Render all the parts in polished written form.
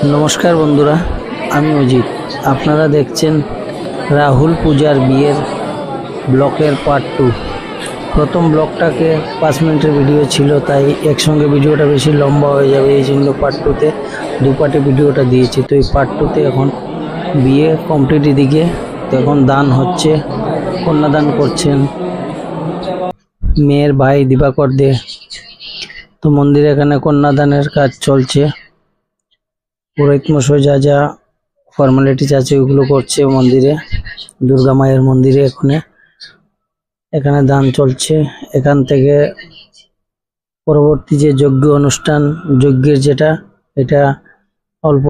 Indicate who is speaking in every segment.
Speaker 1: नमस्कार बंधुरा आमी अजित आपनारा देखছেন राहुल पूजार बिয়ের ब्लॉकेर पार्ट 2 प्रथम ब्लॉकटाके 5 मिनटेर भिडियो छिलो ताई एकसंगे भिडियोटा बेशी लम्बा हो जाबे এই জন্য पार्ट 2 তে दो पार्टे भिडियोटा दिएছি। तो এই पार्ट 2 তে এখন বিয়ে কমপ্লিট এদিকে তো এখন দান হচ্ছে, কন্যাদান করছেন মেয়ের ভাই দিবাকর দে। তো মন্দিরে এখানে কন্যাদানের কাজ চলছে, পুরোহিত মশাই যা যা ফর্মালিটিস আছে ওগুলো করছে মন্দিরে, দুর্গা মায়ের মন্দিরে। এখানে দান চলছে। এখান থেকে পরবর্তী যে যজ্ঞ অনুষ্ঠান, যজ্ঞের যেটা এটা অল্প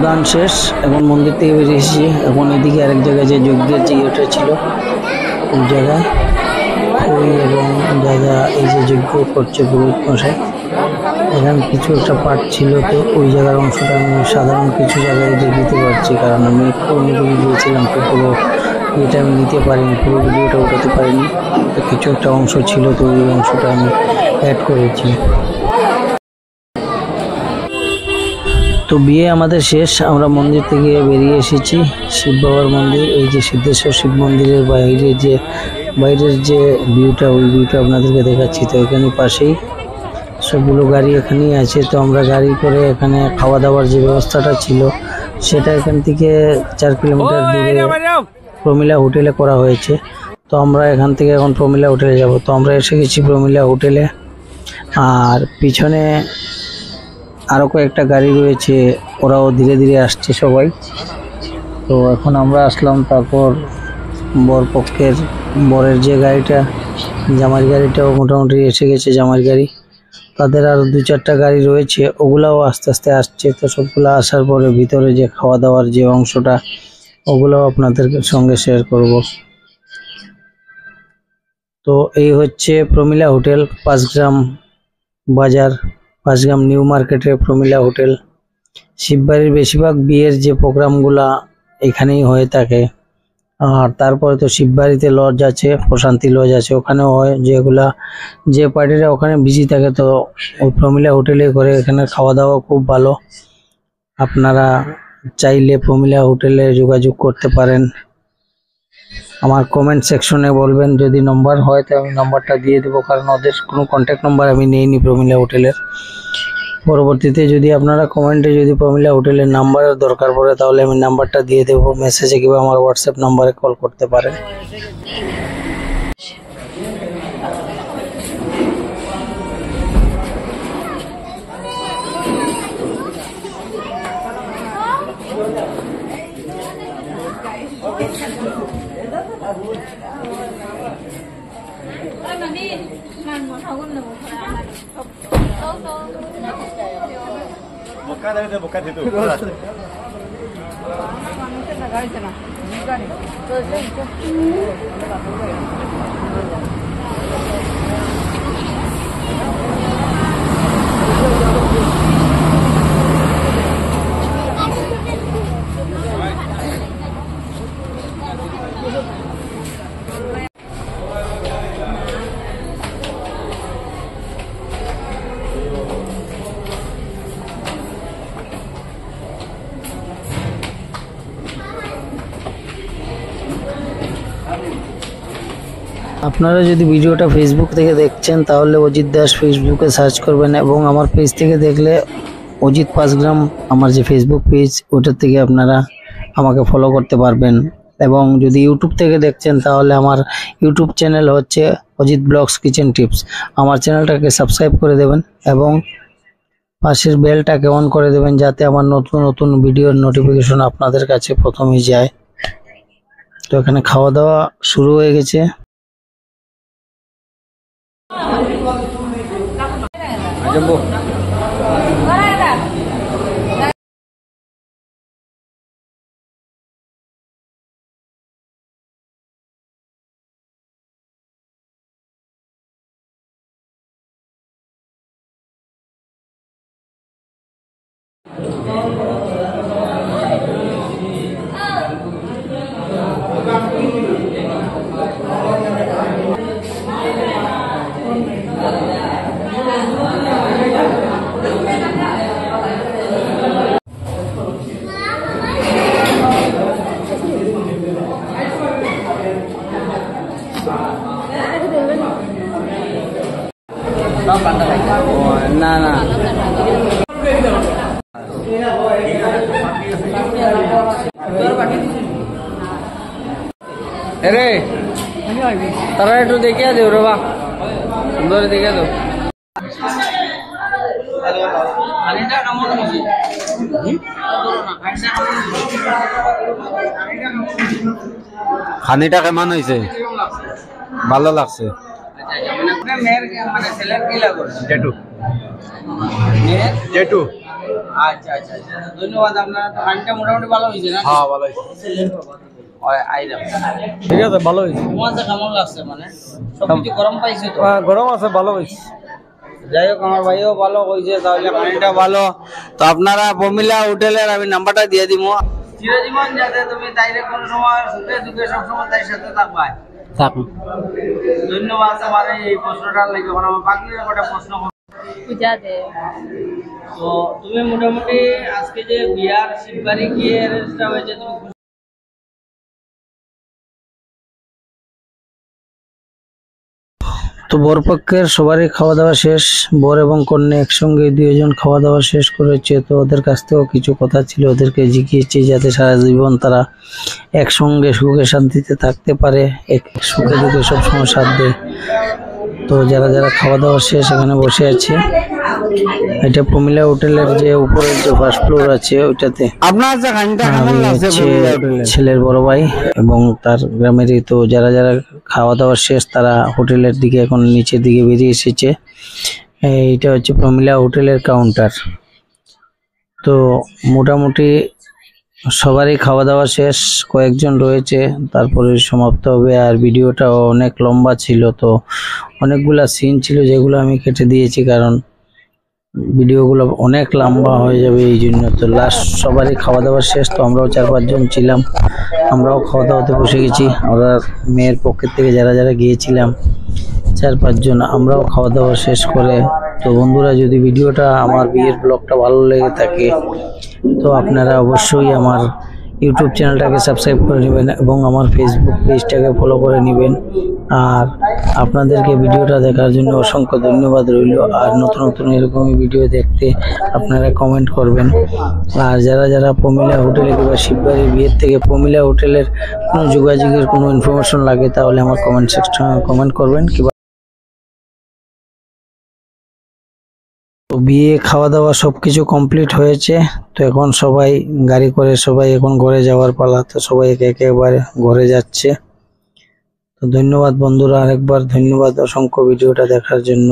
Speaker 1: দান শেষ। এখন মন্দির থেকে বেরিয়ে এসেছি। এখন এদিকে আরেক জায়গায় যে যজ্ঞের যে ইয়েটা ছিল ওই জায়গায় ওই এবং দাদা এই যে যজ্ঞ করছে পুরোহিত মশাই, এখানে কিছু একটা পার্ট ছিল। তো ওই জায়গার অংশটা আমি সাধারণ কিছু জায়গায় দিতে পারছি, কারণ আমি একটু অনেকগুলি দিয়েছিলাম, তো পুরো এটা আমি নিতে পারিনি, পুরো ভিডিওটা উঠাতে পারিনি। তো কিছু একটা অংশ ছিল, তো ওই অংশটা আমি অ্যাড করেছি। তো বিয়ে আমাদের শেষ, আমরা মন্দির থেকে বেরিয়ে এসেছি। শিব বাবার মন্দির, এই যে সিদ্ধেশ্বর শিব মন্দিরের বাইরের যে ভিউটা, ওই ভিউটা আপনাদেরকে দেখাচ্ছি। তো এখানে পাশেই সবগুলো গাড়ি এখানেই আছে। তো আমরা গাড়ি করে এখানে খাওয়া দাওয়ার যে ব্যবস্থাটা ছিল সেটা এখান থেকে 4 কিলোমিটার দূরে প্রমিলা হোটেলে করা হয়েছে। তো আমরা এখান থেকে এখন প্রমিলা হোটেলে যাব। তো আমরা এসে গেছি প্রমিলা হোটেলে, আর পিছনে আরও কয়েকটা গাড়ি রয়েছে, ওরাও ধীরে ধীরে আসছে সবাই। তো এখন আমরা আসলাম, তারপর বরপক্ষের বরের যে গাড়িটা, জামাইয়ের গাড়িটাও মোটামুটি এসে গেছে, জামাইয়ের গাড়ি। তাদের আর 2-4টা গাড়ি রয়েছে, ওগুলাও আস্তে আস্তে আসছে। তো সবগুলো আসার পরে ভিতরে যে খাওয়া দাওয়ার যে অংশটা ওগুলোও আপনাদের সঙ্গে শেয়ার করব। তো এই হচ্ছে প্রমিলা হোটেল, 5 গ্রাম বাজার, 5 গ্রাম নিউ মার্কেটের প্রমিলা হোটেল। শিববাড়ির বেশিরভাগ বিয়ের যে প্রোগ্রামগুলা এখানেই হয়ে থাকে। আর তারপরে তো শিববাড়িতে লজ আছে, প্রশান্তি লজ আছে, ওখানেও হয়। যেগুলা যে পার্টিরা ওখানে বিজি থাকে তো ওই প্রমিলা হোটেলে করে। এখানে খাওয়া দাওয়া খুব ভালো, আপনারা চাইলে প্রমিলা হোটেলে যোগাযোগ করতে পারেন। আমার কমেন্ট সেকশনে বলবেন, যদি নম্বর হয় তো আমি নাম্বারটা দিয়ে দেবো, কারণ ওদের কোনো কন্ট্যাক্ট নাম্বার আমি নেইনি প্রমিলা হোটেলের। পরবর্তীতে যদি আপনারা কমেন্টে যদি প্রমিলা হোটেলের নাম্বারের দরকার পড়ে তাহলে আমি নাম্বারটা দিয়ে দেবো মেসেজে, কিংবা আমার হোয়াটসঅ্যাপ নাম্বারে কল করতে পারেন। আপনারা যদি ভিডিওটা ফেসবুক থেকে দেখছেন তাহলে অজিত দাস ফেসবুকে সার্চ করবেন, এবং আমার পেজ থেকে দেখলে অজিত 5 গ্রাম আমার যে ফেসবুক পেজ ওটার থেকে আপনারা আমাকে ফলো করতে পারবেন। এবং যদি ইউটিউব থেকে দেখছেন তাহলে আমার ইউটিউব চ্যানেল হচ্ছে অজিত ব্লগস কিচেন টিপস। আমার চ্যানেলটাকে সাবস্ক্রাইব করে দেবেন এবং পাশের বেলটাকে অন করে দেবেন, যাতে আমার নতুন নতুন ভিডিওর নোটিফিকেশন আপনাদের কাছে প্রথমেই যায়। তো এখানে খাওয়া দাওয়া শুরু হয়ে গেছে। না না রে তারা একটু দেখে দেও রে বা সুন্দর দেখে দেও।
Speaker 2: খানিটা কেমন হয়েছে? ভালো লাগছে।
Speaker 1: ধন্যবাদ। আপনার খানিটা মোটামুটি ভালো হয়েছে না?
Speaker 2: হ্যাঁ ভালো হয়েছে।
Speaker 1: ঠিক আছে, ভালো হয়েছে। তোমার কেমন লাগছে? মানে সবকিছু গরম পাইছে তো?
Speaker 2: গরম আছে, ভালো হয়েছে।
Speaker 1: যাই হোক, আমার ভাইও ভালো হয়েছে, তাহলে পানিটা ভালো। তো আপনারা প্রমিলা হোটেলের আমি নাম্বারটা দিয়ে দিব। চিরজীবন যাতে তুমি তাইরে কোনো সময় সুখে দুঃখে সবসময় তাই সাথে থাকবা।
Speaker 2: থাকুন।
Speaker 1: ধন্যবাদ। আমার এই প্রশ্নটা লাগে, আমার বাকির একটা প্রশ্ন
Speaker 3: পূজা দে।
Speaker 1: তো তুমি মোটামুটি আজকে যে বিয়ার শিববাড়ি গিয়ে অ্যারেঞ্জটা হয়েছে, তুমি তো বরপক্ষের সবারই খাওয়া দাওয়া শেষ। বর এবং কন্যা একসঙ্গে দুইজন খাওয়া দাওয়া শেষ করেছে। তো ওদের কাছ থেকেও কিছু কথা ছিল, ওদেরকে জিজ্ঞেসছি যাতে সারা জীবন তারা একসঙ্গে সুখে শান্তিতে থাকতে পারে, এক সুখে দুঃখে সবসময় সাথ দেয়। তো যারা যারা খাওয়া দাওয়া শেষ এখানে বসে আছে। এটা প্রমিলা হোটেলের যে উপরের যে ফার্স্ট ফ্লোর আছে ওইটাতে।
Speaker 2: আপনার যে খানিটা
Speaker 1: আমি হচ্ছে ছেলের বড় ভাই এবং তার গ্রামেরই। তো যারা যারা খাওয়া দাওয়া শেষ তারা হোটেলের দিকে এখন নিচের দিকে বেরিয়ে এসেছে। এইটা হচ্ছে প্রমিলা হোটেলের কাউন্টার। তো মোটামুটি সবারই খাওয়া দাওয়া শেষ, কয়েকজন রয়েছে, তারপরে সমাপ্ত হবে। আর ভিডিওটা অনেক লম্বা ছিল, তো অনেকগুলা সিন ছিল যেগুলো আমি কেটে দিয়েছি, কারণ ভিডিওগুলো অনেক লম্বা হয়ে যাবে এই জন্য। তো লাস্ট সবারই খাওয়া দাওয়া শেষ। তো আমরাও 4-5 জন ছিলাম, আমরাও খাওয়া দাওয়াতে বসে গেছি। আমরা মেয়ের পক্ষের থেকে যারা যারা গিয়েছিলাম 4-5 জন, আমরাও খাওয়া দাওয়া শেষ করে। তো বন্ধুরা, যদি ভিডিওটা আমার বিয়ের ব্লগটা ভালো লেগে থাকে তো আপনারা অবশ্যই আমার ইউটিউব চ্যানেলটাকে সাবস্ক্রাইব করে নেবেন এবং আমার ফেসবুক পেজটাকে ফলো করে নেবেন। আর আপনাদেরকে ভিডিওটা দেখার জন্য অসংখ্য ধন্যবাদ রইল। আর নতুন নতুন এরকমই ভিডিও দেখতে আপনারা কমেন্ট করবেন। আর যারা যারা প্রমিলা হোটেলে কিংবা শিববাড়ির বিয়ের থেকে প্রমিলা হোটেলের কোনো যোগাযোগের কোনো ইনফরমেশন লাগে তাহলে আমার কমেন্ট সেকশনে কমেন্ট করবেন। তো বিয়ে খাওয়া দাওয়া সবকিছু কমপ্লিট হয়েছে। তো এখন সবাই গাড়ি করে সবাই এখন ঘরে যাওয়ার পালা। তো সবাই একেবারে ঘরে যাচ্ছে। তো ধন্যবাদ বন্ধুরা, আরেকবার ধন্যবাদ অসংখ্য ভিডিওটা দেখার জন্য।